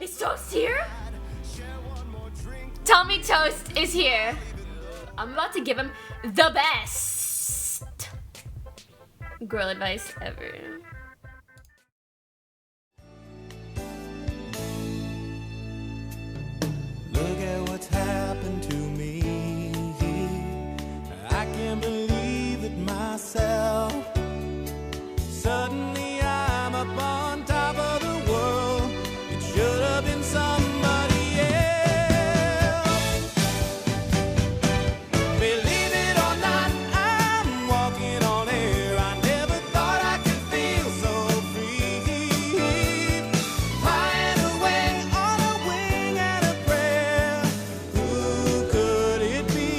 Is Toast here? Tell me Toast is here. I'm about to give him the best girl advice ever. Look at what's happened to me. I can't believe it myself. Suddenly I'm up on top of the world. It should have been somebody else. Believe it or not, I'm walking on air. I never thought I could feel so free. Flying away on a wing and a prayer. Who could it be?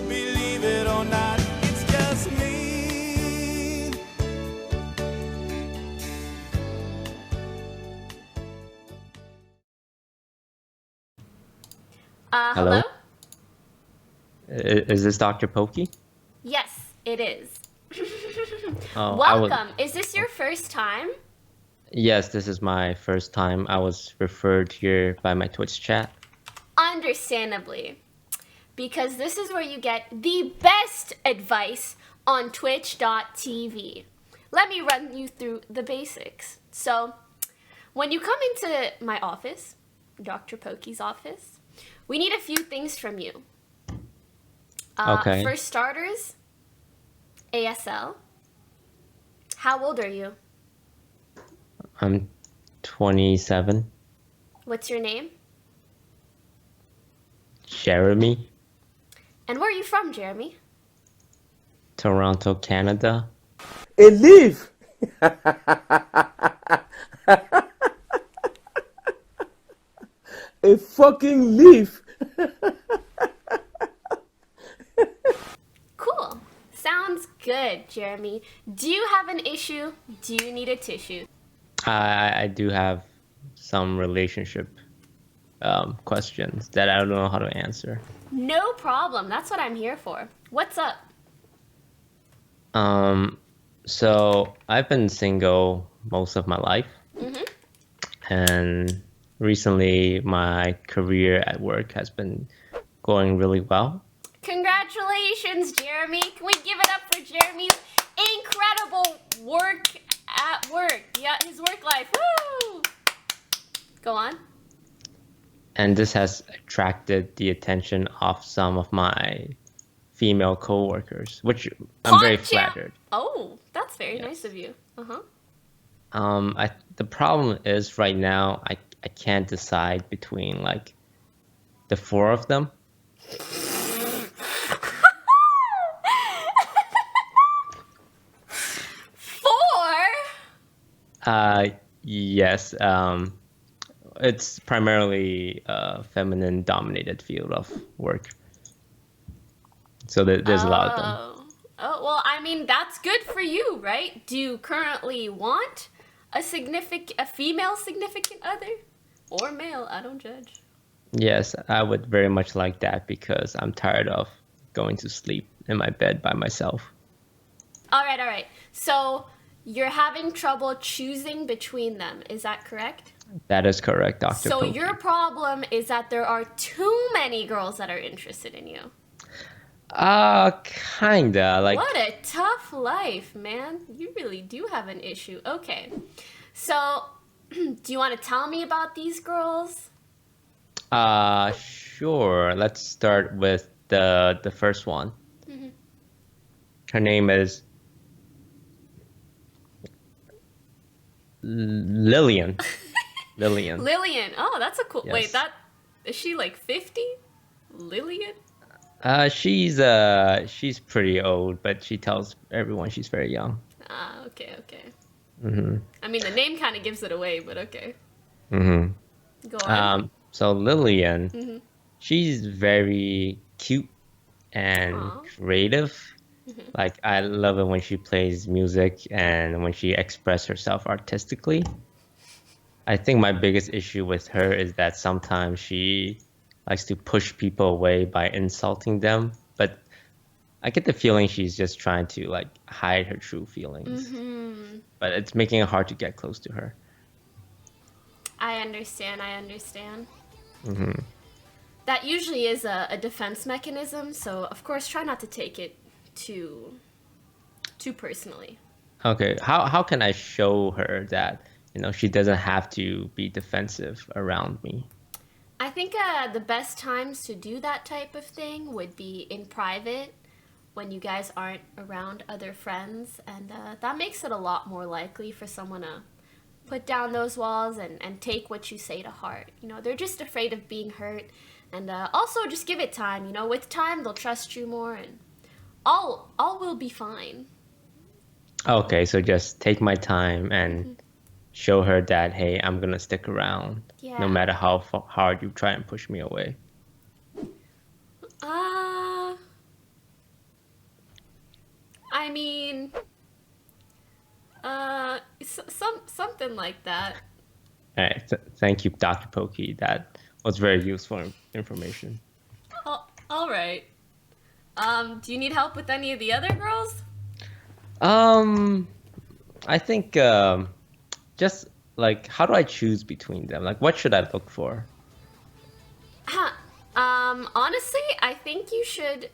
Believe it or not, it's just me. Hello? Is this Dr. Poki? Yes, it is. Oh, Welcome. Is this your first time? Yes, this is my first time. I was referred here by my Twitch chat. Understandably. Because this is where you get the best advice on twitch.tv. Let me run you through the basics. So, when you come into my office, Dr. Poki's office, we need a few things from you. Okay. For starters, ASL. How old are you? I'm 27. What's your name? Jeremy, And where are you from, Jeremy? Toronto, Canada. A leaf. A fucking leaf. Cool. Sounds good, Jeremy. Do you have an issue? Do you need a tissue? I do have some relationship questions that I don't know how to answer. No problem. That's what I'm here for. What's up? So I've been single most of my life. And recently my career at work has been going really well. Congratulations, Jeremy. Can we give it up for Jeremy's incredible work at work? Yeah, his work life. Woo! Go on. And this has attracted the attention of some of my female coworkers, which I'm very Punch him. flattered. Oh, that's very nice of you. Uh-huh. The problem is right now I can't decide between like the four of them. Four? Yes. It's primarily a feminine dominated field of work. So there's a lot of them. Oh, well, I mean, that's good for you, right? Do you currently want a female significant other? Or male, I don't judge. Yes, I would very much like that because I'm tired of going to sleep in my bed by myself. All right. So you're having trouble choosing between them, is that correct? That is correct, Dr. So Poki. your problem is that there are too many girls that are interested in you. Kinda. Like, What a tough life, man. You really do have an issue. Okay. So, do you want to tell me about these girls? sure. Let's start with the first one. Her name is Lillian. Lillian. Lillian. Oh, that's a cool. Yes. Wait, is she like 50? Lillian? She's pretty old, but she tells everyone she's very young. Ah, okay. I mean, the name kind of gives it away, but okay. Go on. So Lillian, she's very cute and Aw. creative. Like, I love it when she plays music and when she expresses herself artistically. I think my biggest issue with her is that sometimes she likes to push people away by insulting them, but I get the feeling she's just trying to like hide her true feelings. But it's making it hard to get close to her. I understand. I understand. Mm-hmm. That usually is a defense mechanism, so of course try not to take it too personally. Okay, how can I show her that, she doesn't have to be defensive around me? I think the best times to do that type of thing would be in private when you guys aren't around other friends, and that makes it a lot more likely for someone to put down those walls and take what you say to heart. They're just afraid of being hurt, and also just give it time. With time they'll trust you more, and all will be fine. Okay, so just take my time and show her that, hey, I'm gonna stick around Yeah. no matter how hard you try and push me away. I mean, something like that. All right, thank you, Dr. Poki. That was very useful information. Oh, all right. Do you need help with any of the other girls? I think just like, how do I choose between them? Like, what should I look for? Honestly, I think you should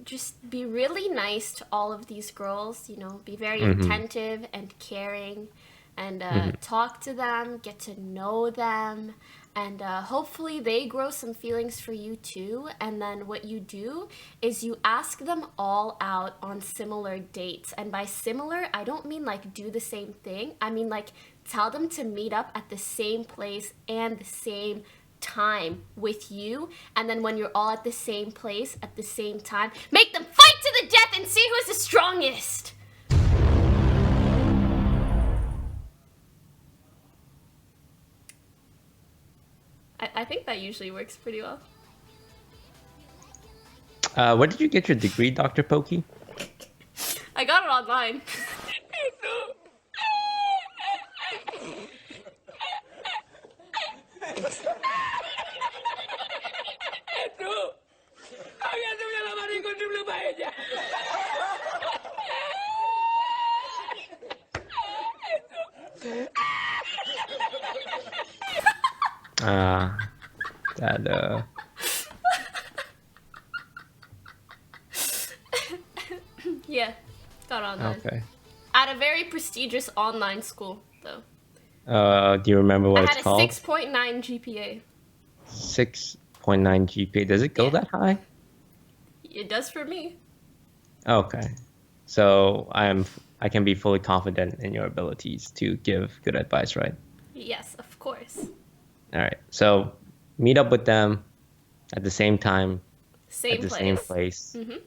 just be really nice to all of these girls, be very attentive and caring, and talk to them, get to know them, and hopefully they grow some feelings for you too. And then what you do is you ask them all out on similar dates. And by similar, I don't mean like do the same thing. I mean like tell them to meet up at the same place and the same time with you. And then when you're all at the same place at the same time, make them fight to the death and see who's the strongest. I think that usually works pretty well. Where did you get your degree, Dr. Poki? I got it online. That Yeah, got online. okay. At a very prestigious online school, though. Do you remember what I it's had a called? 6.9 GPA. 6.9 GPA. Does it go Yeah. that high? It does for me. Okay. So I can be fully confident in your abilities to give good advice, right? Yes, of course. All right. So meet up with them at the same time, Same at the place. same place, Mhm.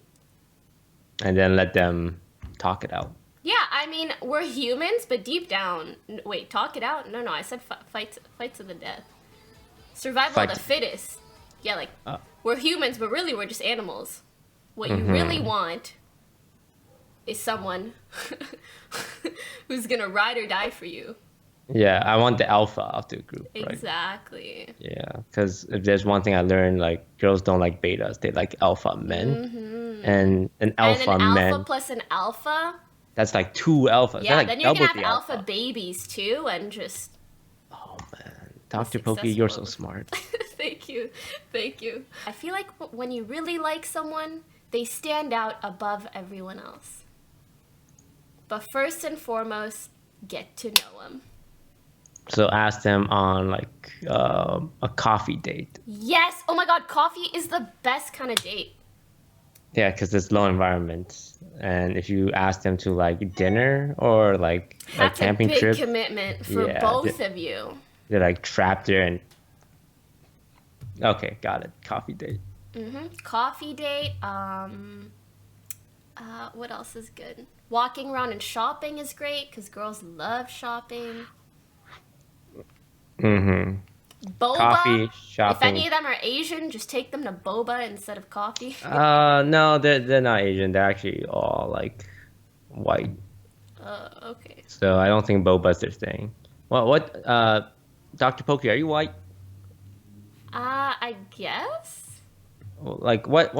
and then let them talk it out. Yeah, I mean, we're humans, but deep down... Wait, talk it out? No, I said fight to the death. Survival Fight of the to- fittest. Yeah, like, we're humans, but really we're just animals. What you Mm-hmm. really want is someone who's gonna ride or die for you. Yeah, I want the alpha of the group, right? Exactly. Yeah, because if there's one thing I learned, like girls don't like betas; they like alpha men, and an alpha and an man. alpha plus an alpha. That's like two alphas. Yeah, That's like then you're double gonna have the alpha babies too, and just... Oh man, Dr. Poki, you're so successful. smart. Thank you. I feel like when you really like someone, they stand out above everyone else. But first and foremost, get to know them. So ask them on like a coffee date. Yes! Oh my god, coffee is the best kind of date. Yeah, because it's low environment, and if you ask them to like dinner or like a That's a camping big trip, commitment for Yeah, both of you. they're like trapped there and. Okay, got it. Coffee date. Coffee date. What else is good? Walking around and shopping is great because girls love shopping. Mm-hmm. Boba. Coffee, If shopping. any of them are Asian, just take them to boba instead of coffee. No, they're not Asian. They're actually all like white. Okay. So I don't think boba's their thing. What? Dr. Poki, are you white? I guess. Like, what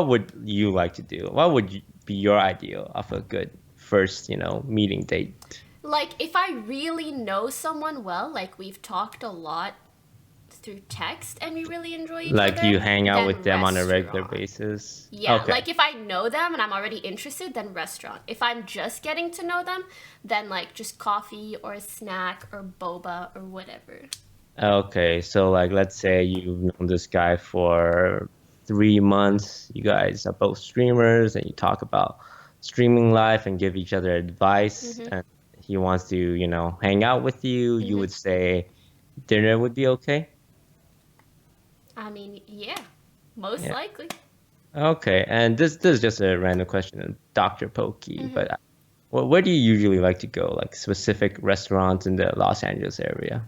would you like to do? What would be your ideal of a good first, meeting date? Like, if I really know someone well, like we've talked a lot through text and we really enjoy each Like other, you hang out then with them on a regular restaurant. basis? Yeah, Okay. like if I know them and I'm already interested, then restaurant. If I'm just getting to know them, then like just coffee or a snack or boba or whatever. Okay, so like let's say you've known this guy for 3 months. You guys are both streamers and you talk about streaming life and give each other advice, and he wants to, hang out with you. You would say dinner would be okay? I mean, yeah, most Yeah. likely. Okay, and this is just a random question, Dr. Poki, but where do you usually like to go? Like specific restaurants in the Los Angeles area?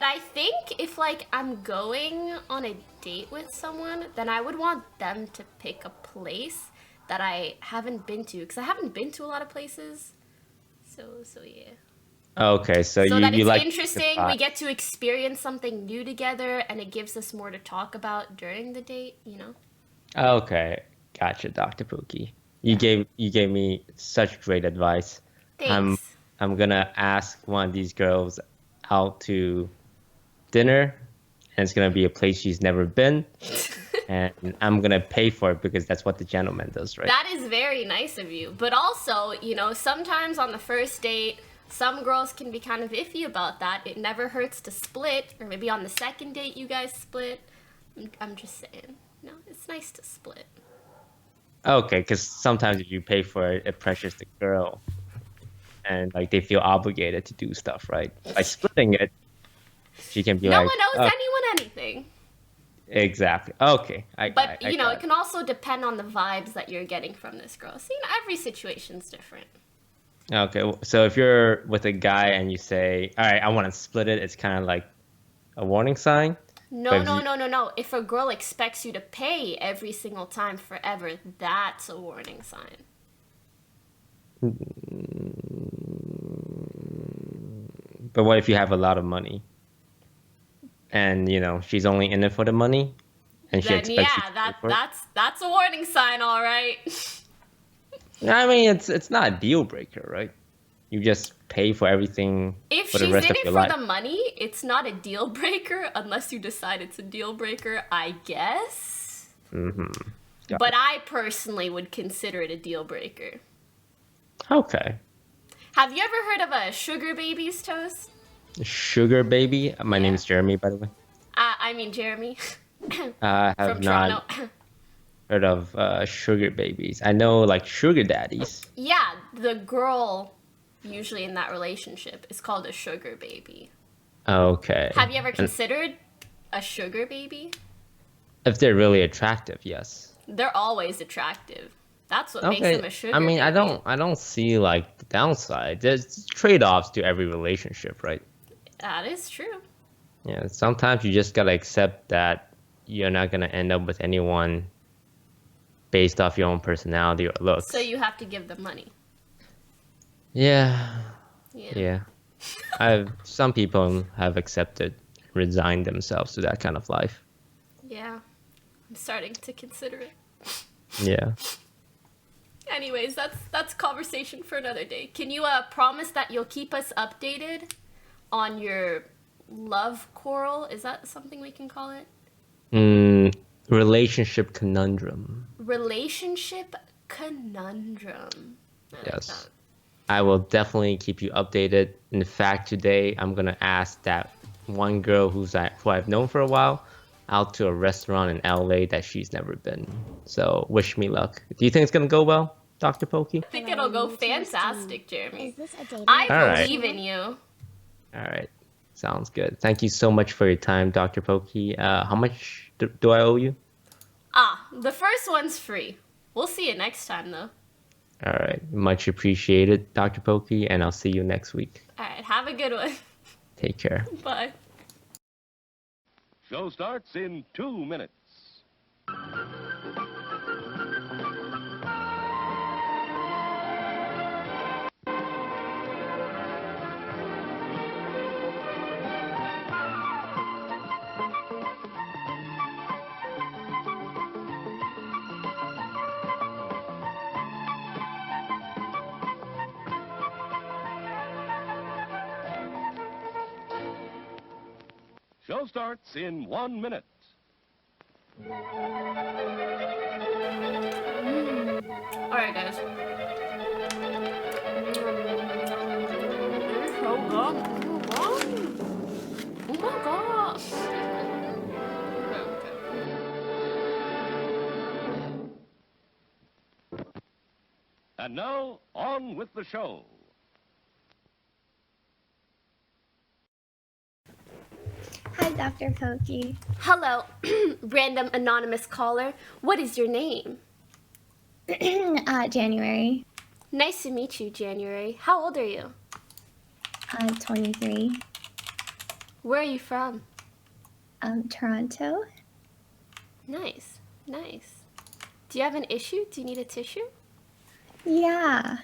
I think if like I'm going on a date with someone, then I would want them to pick a place that I haven't been to, because I haven't been to a lot of places. So yeah. Okay, so So you that you it's like interesting, we get to experience something new together, and it gives us more to talk about during the date, you know? Okay, gotcha, Dr. Pookie. You gave me such great advice. I'm Thanks. I'm gonna ask one of these girls out to dinner, and it's gonna be a place she's never been, and I'm gonna pay for it because that's what the gentleman does, right? That is very nice of you. But also, you know, sometimes on the first date, some girls can be kind of iffy about that. It never hurts to split, or maybe on the second date you guys split. I'm just saying. No, it's nice to split. Okay, because sometimes if you pay for it, it pressures the girl, and like they feel obligated to do stuff, right? By splitting it, she can be No like, one owes "Oh, anyone anything. exactly. Okay, I But, I you know, got it can also depend on the vibes that you're getting from this girl. So, you know, every situation's different. Okay, so if you're with a guy and you say, "All right, I want to split it," it's kind of like a warning sign. No, But if no, you- no, no, no. If a girl expects you to pay every single time forever, that's a warning sign. But what if you have a lot of money, and she's only in it for the money, and she Then expects you yeah, to pay for it? that's a warning sign, all right. I mean, it's not a deal breaker, right? You just pay for everything If for the she's rest in of it your for life. the money, it's not a deal breaker unless you decide it's a deal breaker, I guess. Got But I personally would consider it a deal breaker. Okay. Have you ever heard of a sugar babies toast? Sugar baby. My name Yeah. is Jeremy, by the way. I mean Jeremy I have from not Toronto. heard of sugar babies. I know like sugar daddies. Yeah, the girl usually in that relationship is called a sugar baby. Okay. Have you ever And considered a sugar baby? if they're really attractive, yes. They're always attractive. That's what makes them a sugar I mean, baby. I don't see like the downside. There's trade-offs to every relationship, right? That is true. Yeah, sometimes you just gotta accept that you're not gonna end up with anyone based off your own personality or looks. So you have to give them money. Yeah, Yeah. yeah. Some people have accepted, resigned themselves to that kind of life. Yeah. I'm starting to consider it. Yeah. Anyways, that's conversation for another day. Can you promise that you'll keep us updated on your love quarrel? Is that something we can call it? Relationship conundrum. Relationship conundrum. I like Yes. that. I will definitely keep you updated. In fact, today I'm gonna ask that one girl who I've known for a while out to a restaurant in LA that she's never been. So wish me luck. Do you think it's gonna go well, Dr. Pokey? I think it'll go fantastic, Jeremy. Is this a dating I All right. believe in you. All right, sounds good. Thank you so much for your time, Dr. Pokey. How much do I owe you? The first one's free. We'll see you next time, though. All right, much appreciated, Dr. Pokey, and I'll see you next week. All right, have a good one. Take care. Bye. Show starts in 2 minutes. Show starts in 1 minute. Alright, guys. Oh god. Oh my gosh. And now, on with the show. Hi, Dr. Poki. Hello, random anonymous caller. What is your name? January. Nice to meet you, January. How old are you? 23. Where are you from? Toronto. Nice, nice. Do you have an issue? Do you need a tissue? Yeah.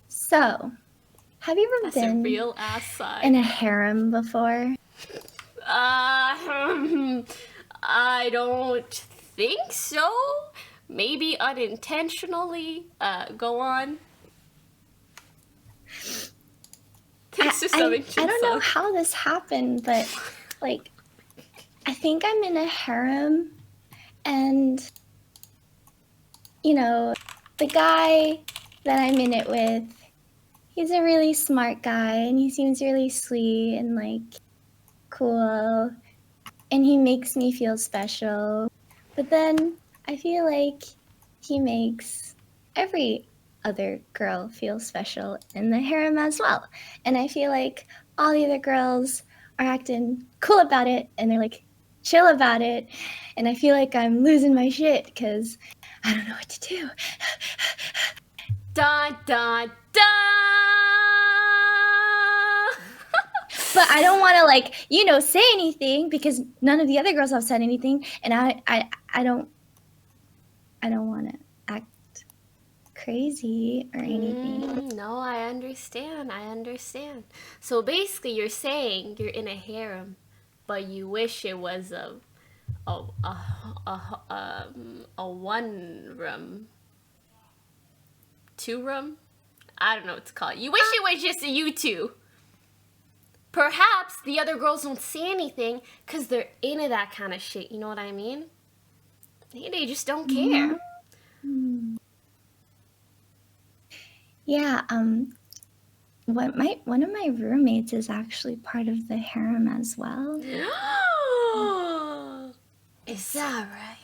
So, have you ever That's a been real ass sigh. in a harem before? I don't think so. Maybe unintentionally. Go on. Thanks for subbing, I don't know Chinsuck. how this happened, but like, I think I'm in a harem, and you know, the guy that I'm in it with, he's a really smart guy, and he seems really sweet and like cool, and he makes me feel special. But then I feel like he makes every other girl feel special in the harem as well. And I feel like all the other girls are acting cool about it, and they're like chill about it. And I feel like I'm losing my shit because I don't know what to do. Dun dun dun! But I don't want to like, say anything because none of the other girls have said anything, and I don't want to act crazy or anything. No, I understand. I understand. So basically, you're saying you're in a harem, but you wish it was a one room, 2 room. I don't know what to call it. You wish it was just a you two. Perhaps the other girls don't say anything because they're into that kind of shit. You know what I mean? Maybe they just don't care. Yeah, one of my roommates is actually part of the harem as well. Is that right?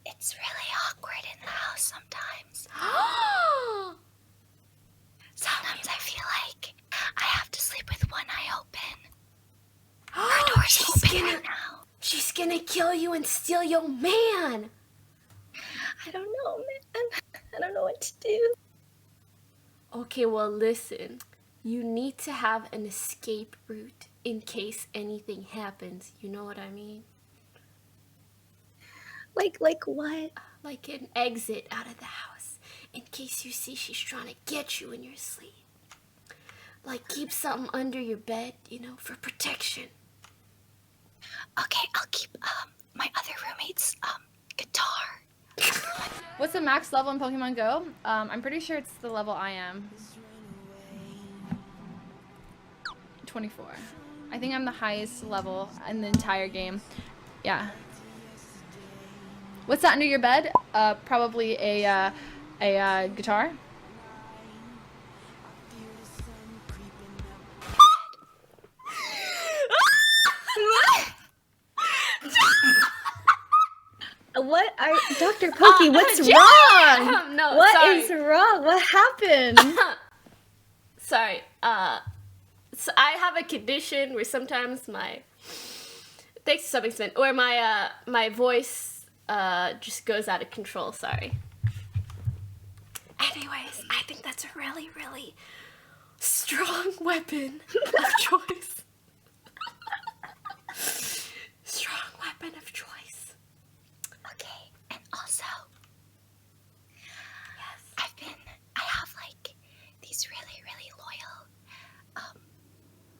It's really awkward in the house sometimes. Sometimes I feel like I have to sleep with one eye open. Her door's open right now. She's gonna kill you and steal your man. I don't know, man. I don't know what to do. Okay, well, listen. You need to have an escape route in case anything happens. You know what I mean? Like what? Like an exit out of the house in case you see she's trying to get you in your sleep. Like keep something under your bed, for protection. Okay, I'll keep my other roommate's guitar. What's the max level in Pokemon Go? I'm pretty sure it's the level I am. 24. I think I'm the highest level in the entire game. Yeah. What's that under your bed? Probably a guitar. What are Dr. Poki? What's wrong? No, What sorry. is wrong? What happened? Sorry. So I have a condition where sometimes thanks to some extent, where my voice just goes out of control. Sorry. Anyways, I think that's a really, really strong weapon of choice. Strong weapon of choice. Okay, and also, Yes. I have like these really, really loyal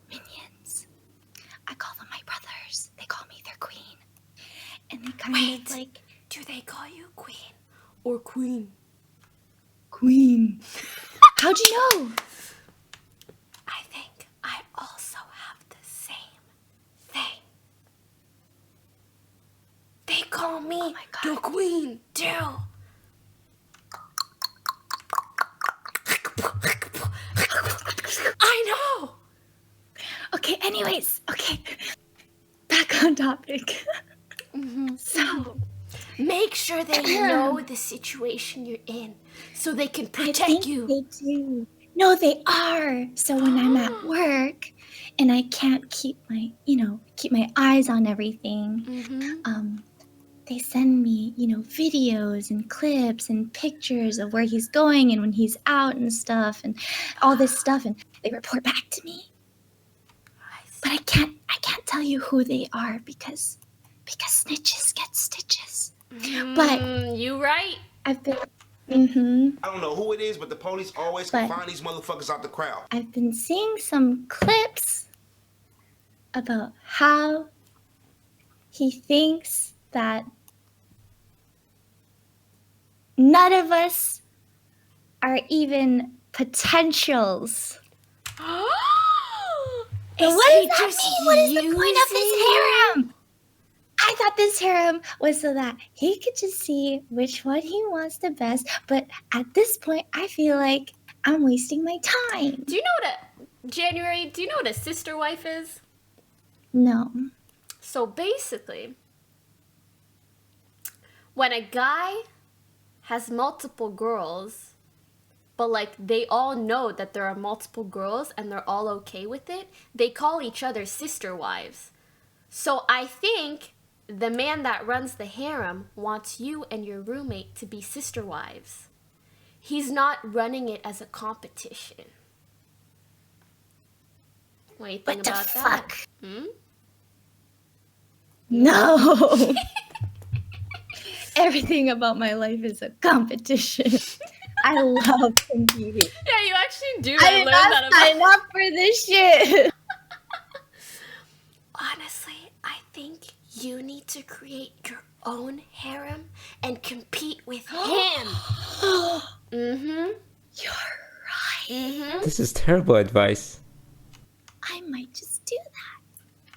minions. I call them my brothers. They call me their queen. And they kind of like, Do they call you queen or queen? Queen. How'd you know? I think I also have me, Oh my God. the queen, do. I know. Okay, anyways, okay. Back on topic. So, Make sure they know the situation you're in so they can I protect think you. they do. No, they are. So when I'm at work and I can't keep my, keep my eyes on everything, they send me, videos and clips and pictures of where he's going and when he's out and stuff and all this stuff, and they report back to me. But I can't tell you who they are because snitches get stitches. But You right. I've been I don't know who it is, but the police always can find these motherfuckers out the crowd. I've been seeing some clips about how he thinks that none of us are even potentials. And what does that mean? What is the point of this harem? I thought this harem was so that he could just see which one he wants the best, but at this point, I feel like I'm wasting my time. Do you know what do you know what a sister wife is? No. So basically, when a guy has multiple girls, but like they all know that there are multiple girls and they're all okay with it, they call each other sister wives. So I think the man that runs the harem wants you and your roommate to be sister wives. He's not running it as a competition. What do you think What the about fuck? that? No. Everything about my life is a competition. I love competing. Yeah, you actually do. I did not sign up for this shit. Honestly, I think you need to create your own harem and compete with him. You're right. This is terrible advice. I might just do that.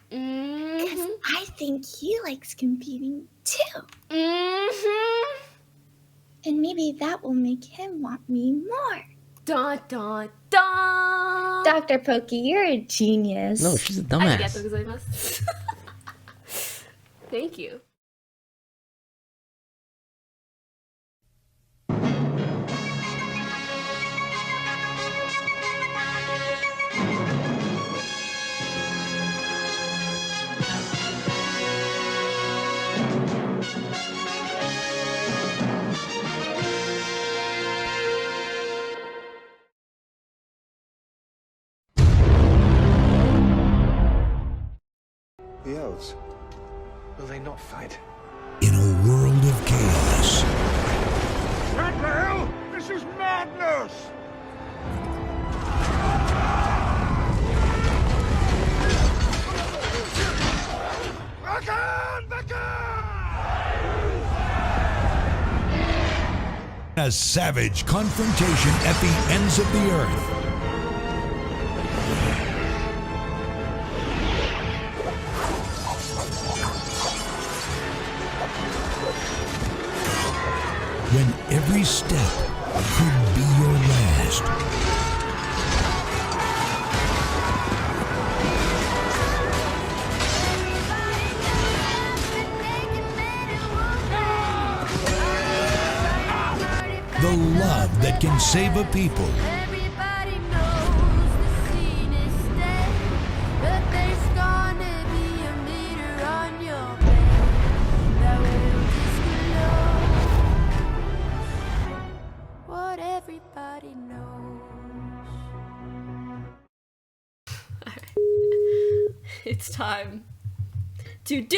Because I think he likes competing too. And maybe that will make him want me more. Dun dun dun. Dr. Poki, you're a genius. No, she's a Arigatou dumbass. gozaimasu. Thank you. The elves. Will they not fight? In a world of chaos, What the hell? This is madness! a savage confrontation at the ends of the earth. When every step could be your last. The love that can save a people. Everybody knows the scene is dead, but there's gonna be a meter on your bed that will disclose what everybody knows. It's time to do.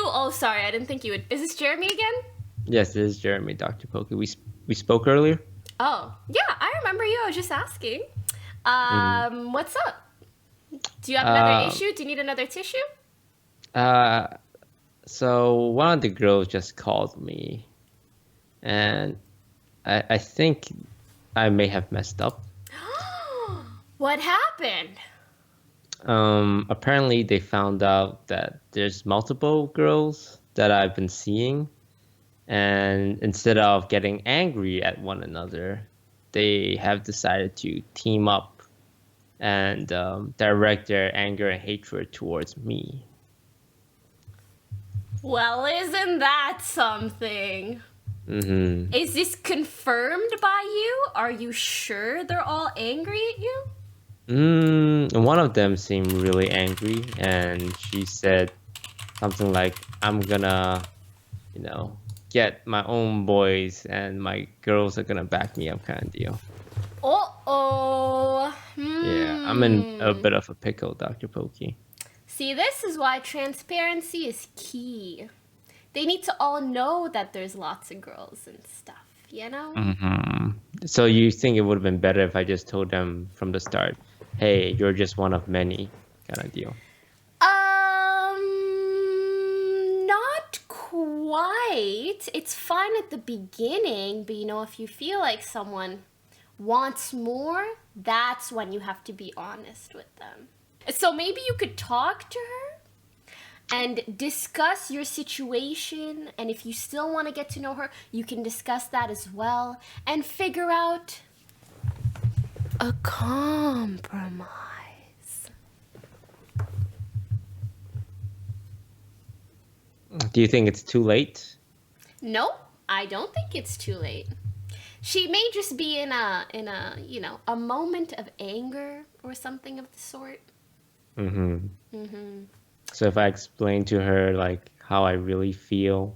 Oh, sorry, I didn't think you would. Is this Jeremy again? Yes, this is Jeremy, Dr. Poki. We spoke earlier. Oh, yeah, I remember you. I was just asking. What's up? Do you have another issue? Do you need another tissue? So one of the girls just called me, and I think I may have messed up. What happened? Apparently they found out that there's multiple girls that I've been seeing. And instead of getting angry at one another, they have decided to team up and direct their anger and hatred towards me. Well, isn't that something? Is this confirmed by you? Are you sure they're all angry at you? One of them seemed really angry, and she said something like, I'm gonna, get my own boys and my girls are gonna back me up kind of deal. Uh-oh. Yeah, I'm in a bit of a pickle, Dr. Poki. See, this is why transparency is key. They need to all know that there's lots of girls and stuff, you know? So you think it would have been better if I just told them from the start, hey, you're just one of many kind of deal? Not quite. It's fine at the beginning, but if you feel like someone wants more, that's when you have to be honest with them. So maybe you could talk to her and discuss your situation, and if you still want to get to know her, you can discuss that as well and figure out a compromise. Do you think it's too late? No, I don't think it's too late. She may just be in a a moment of anger or something of the sort. So if I explain to her like how I really feel,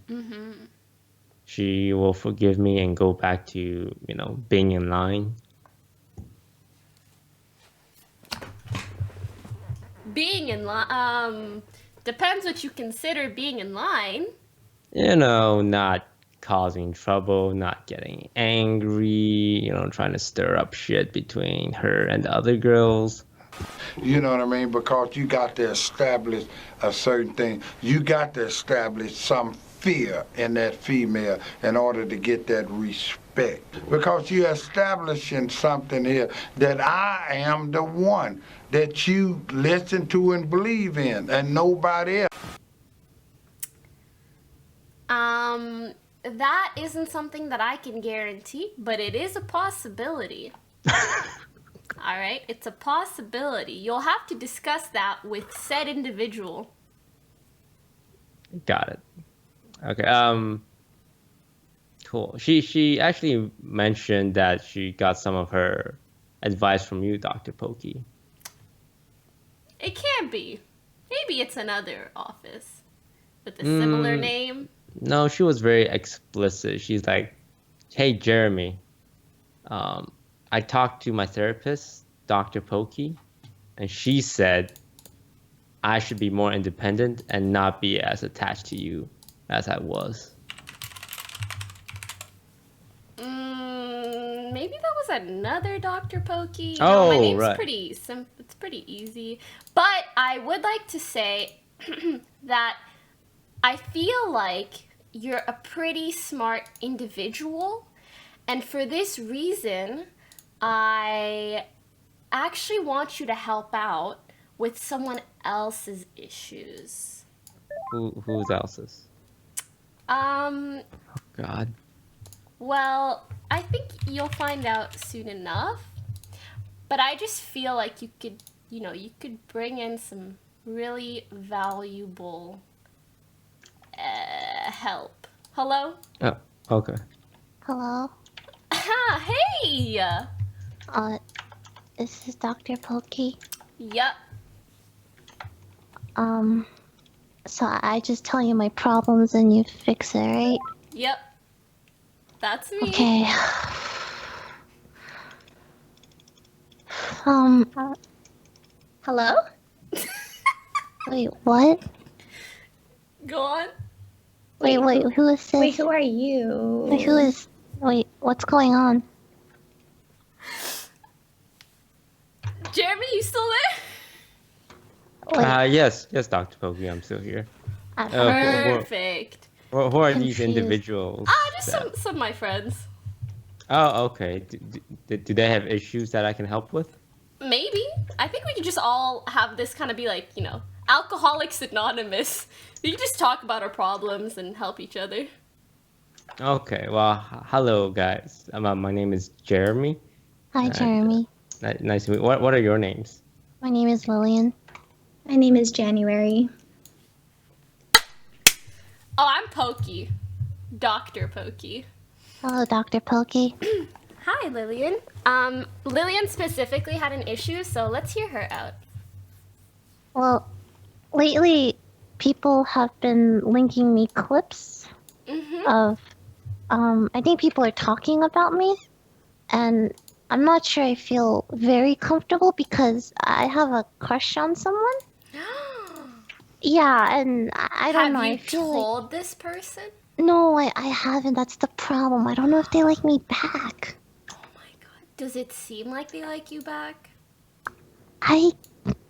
she will forgive me and go back to, being in line. Being in line, depends what you consider being in line. Not causing trouble, not getting angry, trying to stir up shit between her and the other girls. You know what I mean? Because you got to establish a certain thing. You got to establish some fear in that female in order to get that respect. Because you're establishing something here that I am the one that you listen to and believe in, and nobody else. That isn't something that I can guarantee, but it is a possibility. All right, it's a possibility. You'll have to discuss that with said individual. Got it. Okay. Cool. She actually mentioned that she got some of her advice from you, Dr. Poki. It can't be. Maybe it's another office with a similar name. No, she was very explicit. She's like, hey, Jeremy, I talked to my therapist, Dr. Poki, and she said I should be more independent and not be as attached to you as I was. Maybe that was another Dr. Poki. Oh, my name's right. pretty simple. It's pretty easy. But I would like to say that I feel like you're a pretty smart individual. And for this reason, I actually want you to help out with someone else's issues. Whose else's? Oh, God. Well, I think you'll find out soon enough. But I just feel like you could bring in some really valuable help. Hello? Oh, okay. Hello? Hey! This is Dr. Poki. Yep. So I just tell you my problems and you fix it, right? Yep. That's me. Okay. Hello? Wait, what? Go on. Wait, who is this? Wait, who are you? Wait, what's going on? Jeremy, you still there? Yes, Dr. Poki, I'm still here. Perfect. Who are these individuals? Just some of my friends. Oh, okay. Do they have issues that I can help with? Maybe. I think we could just all have this kind of be like, Alcoholics Anonymous. We can just talk about our problems and help each other. Okay, well, hello guys. My name is Jeremy. Hi, Jeremy. Nice to meet you. What are your names? My name is Lillian. My name is January. Oh, I'm Poki. Dr. Poki. Hello, Dr. Poki. Hi, Lillian. Lillian specifically had an issue, so let's hear her out. Well, lately, people have been linking me clips of, I think people are talking about me, and I'm not sure I feel very comfortable because I have a crush on someone. Yeah, and I don't know. I feel Have you told this person? No, I haven't. That's the problem. I don't know if they like me back. Oh my god. Does it seem like they like you back? I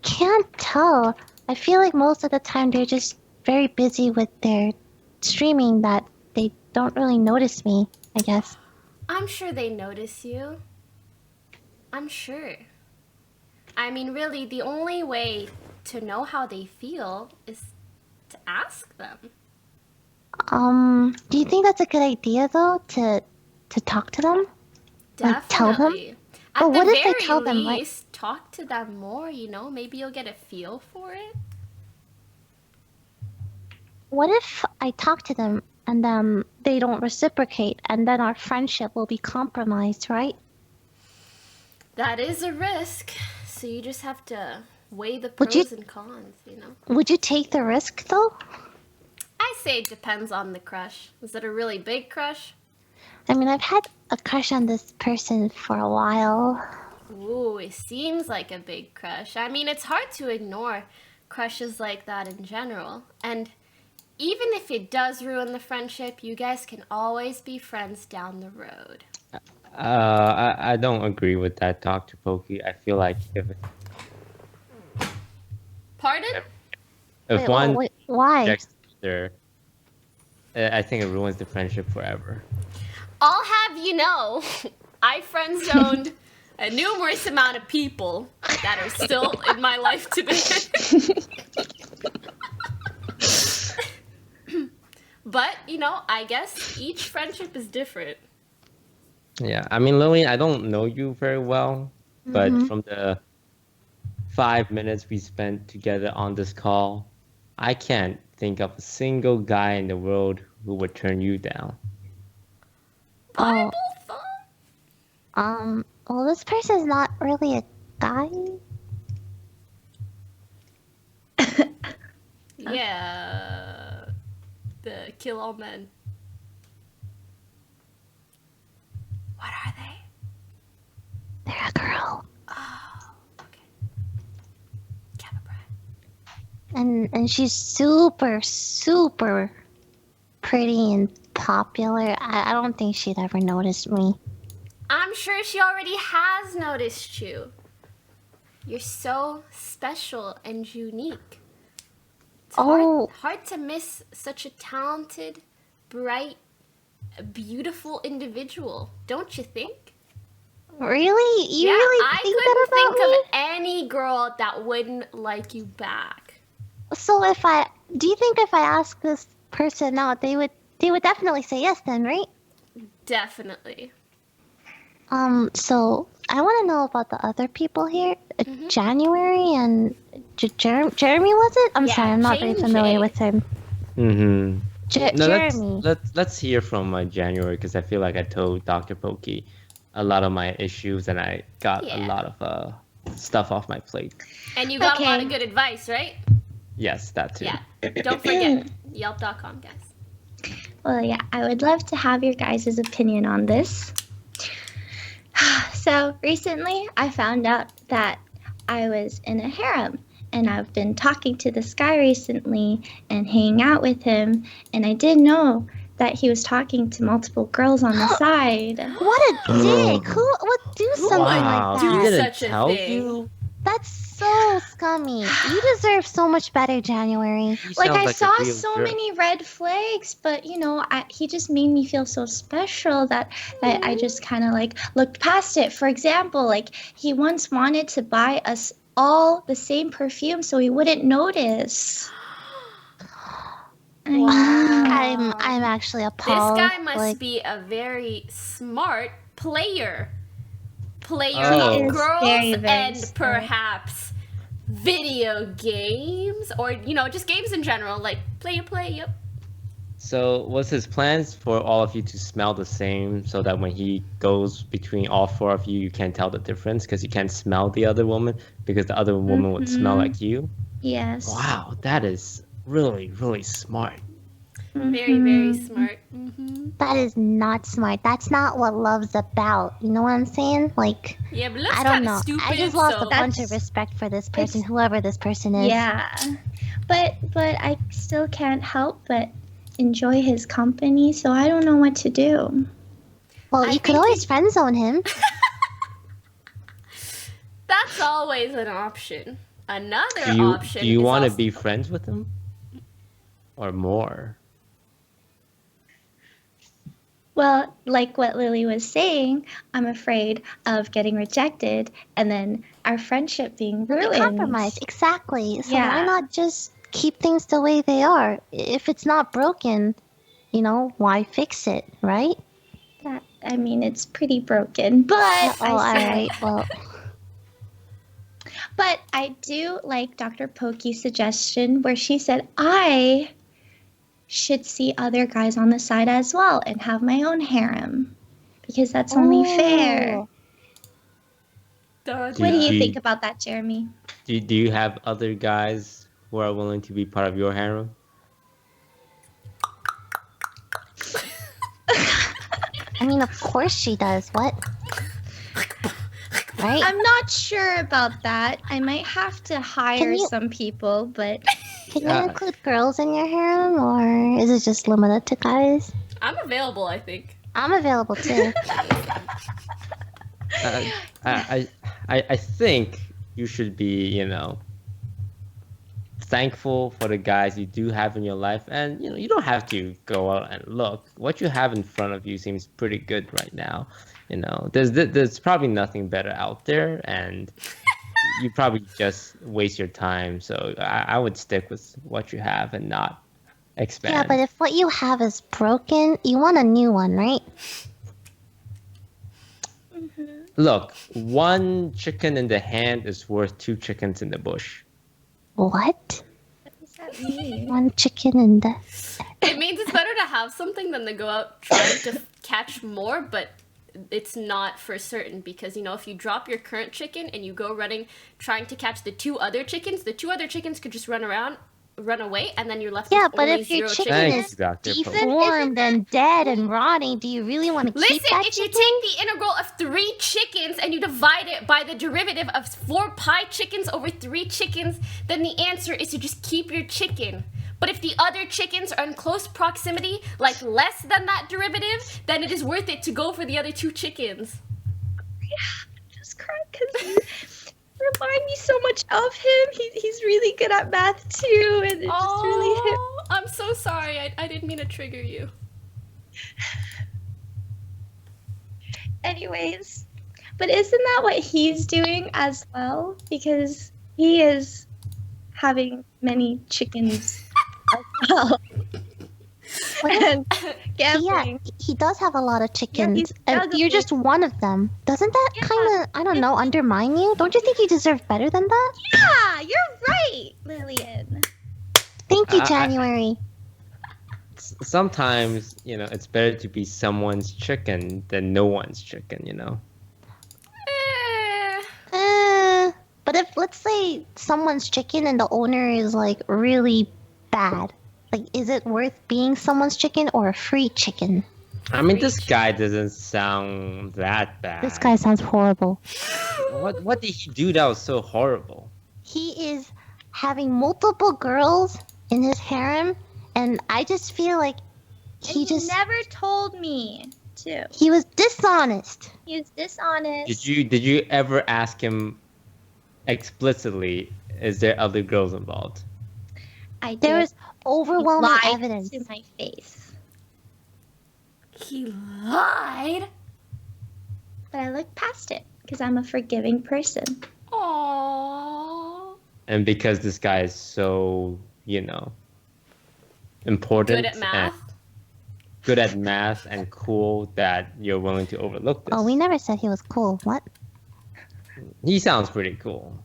can't tell. I feel like most of the time they're just very busy with their streaming that they don't really notice me, I guess. I'm sure they notice you. I'm sure. I mean, really, the only way to know how they feel is to ask them. Do you think that's a good idea though, to talk to them? Definitely. Like, tell them? At But the what if very they tell them, like- least, talk to them more, you know? Maybe you'll get a feel for it. What if I talk to them and they don't reciprocate and then our friendship will be compromised, right? That is a risk. So you just have to weigh the Would you- pros and cons, you know? Would you take the risk though? I say it depends on the crush. Is it a really big crush? I mean, I've had a crush on this person for a while. Ooh, it seems like a big crush. I mean, it's hard to ignore crushes like that in general. And even if it does ruin the friendship, you guys can always be friends down the road. I don't agree with that, Dr. Poki. I feel like Pardon? if one why? rejects the other, I think it ruins the friendship forever. I'll have you know, I friend-zoned a numerous amount of people that are still in my life today. But, you know, I guess each friendship is different. Yeah, I mean, Lillian, I don't know you very well, but from the 5 minutes we spent together on this call, I can't think of a single guy in the world who would turn you down. Bible Well, this person's not really a guy. Yeah, the kill all men. What are they? They're a girl. Oh, okay. And she's super, super pretty and popular. I don't think she'd ever notice me. I'm sure she already has noticed you. You're so special and unique. It's hard to miss such a talented, bright, beautiful individual, don't you think? Really? You really think that couldn't about think me? of any girl that wouldn't like you back. So do you think if I ask this person out, they would definitely say yes then, right? Definitely. So I want to know about the other people here. January and Jeremy, was it? I'm sorry, I'm not very familiar with him. Jeremy. Let's hear from January, because I feel like I told Dr. Poki a lot of my issues and I got a lot of stuff off my plate. And you got a lot of good advice, right? Yes, that too. Yeah. Don't forget, Yelp.com, guys. Well, yeah, I would love to have your guys' opinion on this. So recently, I found out that I was in a harem, and I've been talking to this guy recently and hanging out with him, and I didn't know that he was talking to multiple girls on the side. What a dick! Who would do something Wow, like he that? didn't tell you? That's so scummy. You deserve so much better, January. Like, I saw so many red flags, but you know, he just made me feel so special that I just kind of like looked past it. For example, like he once wanted to buy us all the same perfume so he wouldn't notice. I'm actually appalled. This guy must like, be a very smart player. Player Oh. of girls very, very and smart. perhaps video games or, you know, just games in general. Like, play, yep. So was his plans for all of you to smell the same so that when he goes between all four of you, you can't tell the difference because you can't smell the other woman because the other woman would smell like you? Yes. Wow, that is really, really smart. Very, very Mm-hmm. smart. that is not smart. That's not what love's about. You know what I'm saying? Like, Yeah, but love's I don't kinda know. stupid, I just lost so a bunch of respect for this person, whoever this person is. Yeah. But I still can't help but enjoy his company, so I don't know what to do. Well, you could always friend zone him. That's always an option. Another Do you, option do you is want to also- be friends with him? Or more? Well, like what Lily was saying, I'm afraid of getting rejected and then our friendship being ruined. Compromise, exactly. So Yeah. why not just keep things the way they are? If it's not broken, you know, why fix it, right? That, I mean, it's pretty broken, but alright, well. But I do like Dr. Poki's suggestion where she said I should see other guys on the side as well and have my own harem because that's only fair. What do you think about that, Jeremy? Do you have other guys who are willing to be part of your harem? I mean, of course she does. What? Right? I'm not sure about that. I might have to hire you- some people, but Can you include girls in your harem, or is it just limited to guys? I'm available, I think. I'm available too. I think you should be, you know, thankful for the guys you do have in your life, and you know you don't have to go out and look. What you have in front of you seems pretty good right now. You know, there's probably nothing better out there, and you probably just waste your time. So I would stick with what you have and not expand. Yeah, but if what you have is broken, you want a new one, right? Look, one chicken in the hand is worth 2 chickens in the bush. What? what does that mean? One chicken in the... It means it's better to have something than to go out trying to catch more, but it's not for certain because, you know, if you drop your current chicken and you go running trying to catch the 2 other chickens could just run away, and then you're left Yeah, with but only if your 0 chicken chickens. is Dr. Poki. deformed and dead and rotting, do you really want to keep Listen, that if you chicken? take the integral of 3 chickens and you divide it by the derivative of 4 pi chickens over 3 chickens, then the answer is to just keep your chicken. But if the other chickens are in close proximity, like less than that derivative, then it is worth it to go for the other 2 chickens. Just cry because you remind me so much of him. He's really good at math too, and it just really hit. I'm so sorry. I didn't mean to trigger you. Anyways, but isn't that what he's doing as well? Because he is having many chickens as well. And gambling. Yeah, he does have a lot of chickens, he's and you're juggling. just one of them. Doesn't that kind of, I don't know, undermine you? Don't you think you deserve better than that? Yeah, you're right, Lillian. Thank you, January. Sometimes, you know, it's better to be someone's chicken than no one's chicken, you know? But if, let's say, someone's chicken and the owner is, like, really bad, like, is it worth being someone's chicken or a free chicken? I mean, this guy doesn't sound that bad. This guy sounds horrible. What did he do that was so horrible? He is having multiple girls in his harem, and I just feel like he just never told me to. He was dishonest. He was dishonest. Did you ever ask him explicitly, is there other girls involved? There was overwhelming He lied evidence to my face. He lied? But I looked past it because I'm a forgiving person. Aww. And because this guy is so, important Good at and math. good at math and cool, that you're willing to overlook this. Oh, we never said he was cool. What? He sounds pretty cool.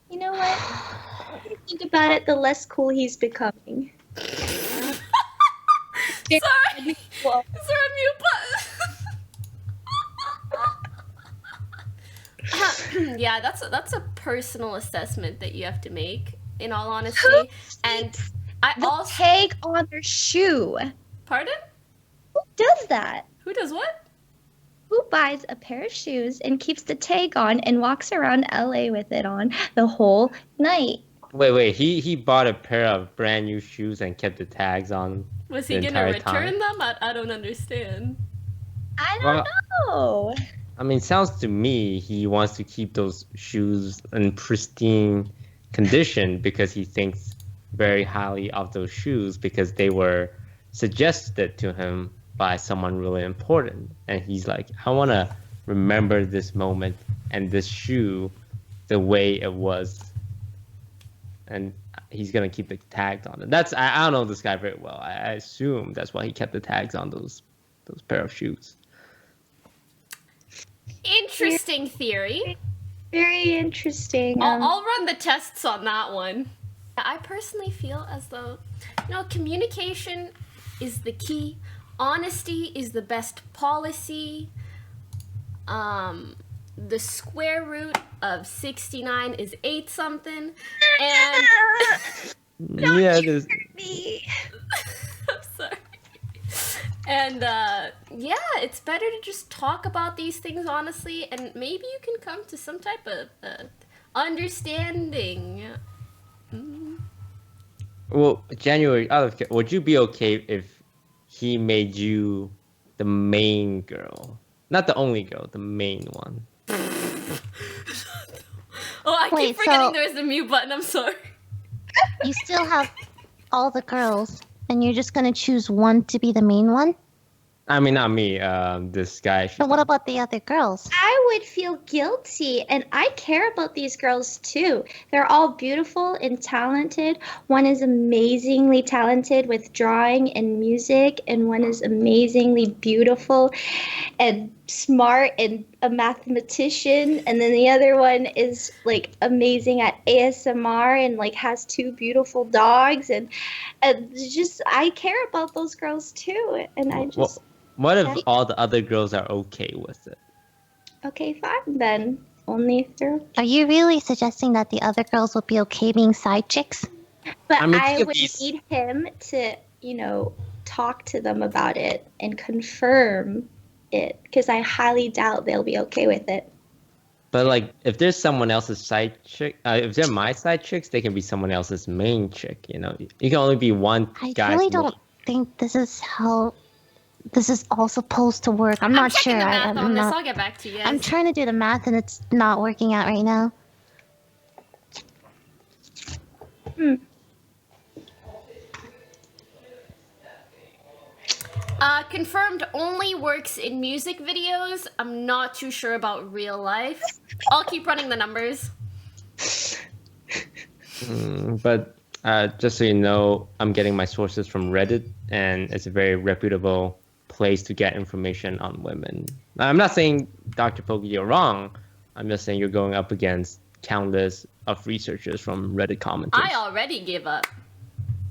You know what? The more I think about it, the less cool he's becoming. Sorry. Is there a mute button? Yeah, that's a personal assessment that you have to make, in all honesty. And I also tag on their shoe. Pardon? Who does that? Who does what? Who buys a pair of shoes and keeps the tag on and walks around LA with it on the whole night? Wait. He bought a pair of brand new shoes and kept the tags on. Was he gonna return them? I don't understand. I don't know. I mean, sounds to me he wants to keep those shoes in pristine condition because he thinks very highly of those shoes because they were suggested to him by someone really important. And he's like, I want to remember this moment and this shoe the way it was. And he's going to keep the tags on it. I don't know this guy very well. I assume that's why he kept the tags on those pair of shoes. Interesting theory. Very interesting. I'll run the tests on that one. I personally feel as though, communication is the key. Honesty is the best policy. The square root of 69 is 8 something. And yeah, it is. I'm sorry. And yeah, it's better to just talk about these things honestly, and maybe you can come to some type of understanding. Well, January, would you be okay if he made you the main girl? Not the only girl, the main one. Oh, I keep forgetting there's the mute button, I'm sorry. You still have all the girls, and you're just gonna choose one to be the main one? I mean, not me, this guy. But what about the other girls? I would feel guilty, and I care about these girls too. They're all beautiful and talented. One is amazingly talented with drawing and music, and one is amazingly beautiful and smart and a mathematician, and then the other one is like amazing at ASMR and like has 2 beautiful dogs, and just I care about those girls too, and I just. What if all the other girls are okay with it? Okay, fine then. Only if they're okay. Are you really suggesting that the other girls will be okay being side chicks? But I would need him to, talk to them about it and confirm it, because I highly doubt they'll be okay with it. But like, if there's someone else's side chick, if they're my side chicks, they can be someone else's main chick. You can only be one guy's. I really don't think this is how this is all supposed to work. I'm not sure. I'm not. I'll get back to you guys. I'm trying to do the math and it's not working out right now. Confirmed only works in music videos. I'm not too sure about real life. I'll keep running the numbers. But just so you know, I'm getting my sources from Reddit, and it's a very reputable place to get information on women. I'm not saying, Dr. Poki, you're wrong. I'm just saying you're going up against countless of researchers from Reddit commenters. I already give up.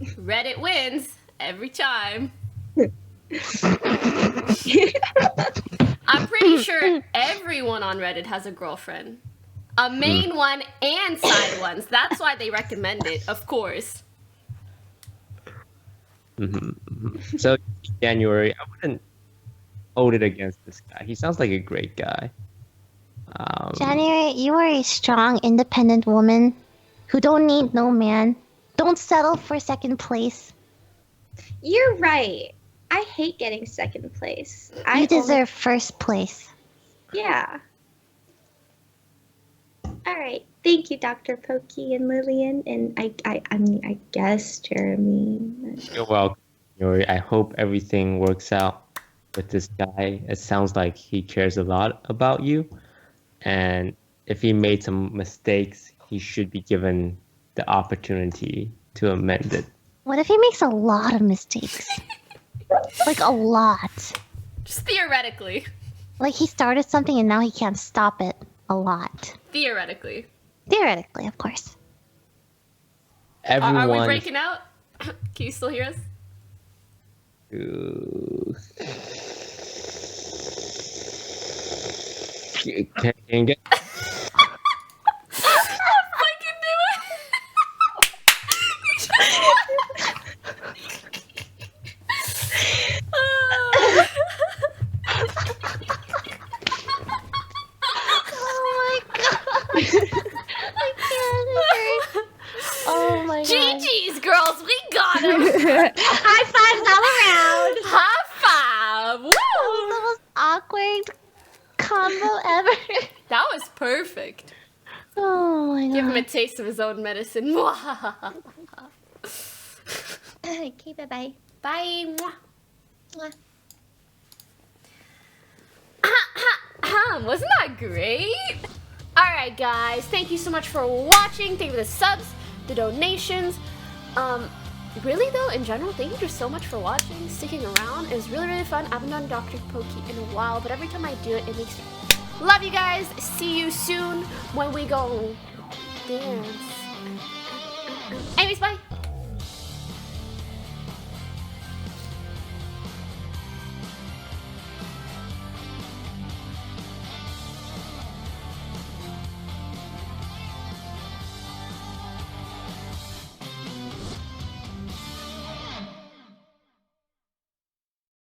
Reddit wins every time. I'm pretty sure everyone on Reddit has a girlfriend. A main one and side ones. That's why they recommend it, of course. So, January, I wouldn't hold it against this guy. He sounds like a great guy. January, you are a strong, independent woman who don't need no man. Don't settle for second place. You're right. I hate getting second place. You deserve first place. Yeah. All right. Thank you, Dr. Poki and Lillian, and I guess Jeremy. You're welcome, Yuri. I hope everything works out with this guy. It sounds like he cares a lot about you. And if he made some mistakes, he should be given the opportunity to amend it. What if he makes a lot of mistakes? Like a lot. Just theoretically. Like he started something and now he can't stop it. A lot. Theoretically. Theoretically, of course. Everyone. Are we breaking out? Can you still hear us? Can you get? Oh my god. GG's, girls, we got him. High fives all around. High five. Woo! That was the most awkward combo ever. That was perfect. Oh my god. Give him a taste of his own medicine. Okay, bye-bye. Bye. Mwah. Wasn't that great? Alright guys, thank you so much for watching. Thank you for the subs, the donations. Really though, in general, thank you just so much for watching, sticking around. It was really, really fun. I haven't done Dr. Poki in a while, but every time I do it, it makes me... Love you guys. See you soon when we go dance. Anyways, bye.